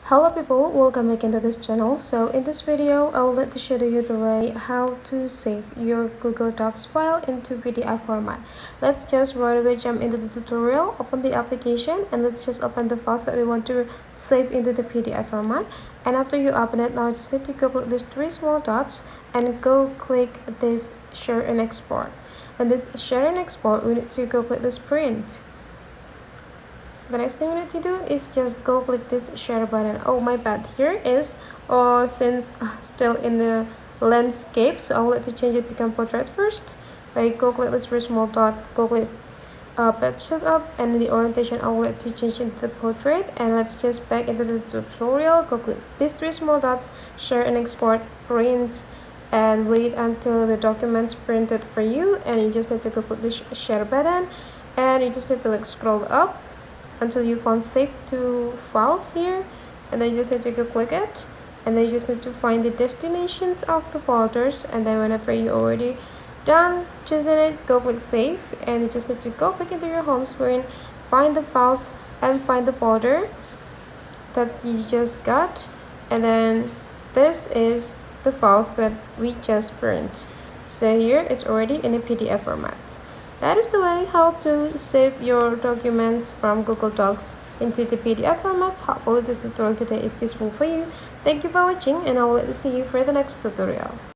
Hello people, welcome back into this channel. So in this video I would like to show you the way how to save your Google Docs file into PDF format. Let's just right away jump into the tutorial. Open the application and let's just open the files that we want to save into the PDF format. And after you open it, now you just need to go click these three small dots and go click this share and export. And this share and export, we need to go click this print. The next thing you need to do is just go click this share button. Oh my bad, here is since still in the landscape, so I will let to change it become portrait first. Right, go click this very small dot, go click page setup, and the orientation I will let to change into the portrait. And let's just back into the tutorial. Go click these three small dots, share and export, print, and wait until the document's printed for you. And you just need to go click this share button, and you just need to scroll up until you found save to files here, and then you just need to go click it, and then you just need to find the destinations of the folders, and then whenever you're already done choosing it, go click save, and you just need to go back into your home screen, find the files and find the folder that you just got, and then this is the files that we just print. So here is already in a PDF format. That is the way how to save your documents from Google Docs into the PDF format. Hopefully this tutorial today is useful for you. Thank you for watching, and I will see you for the next tutorial.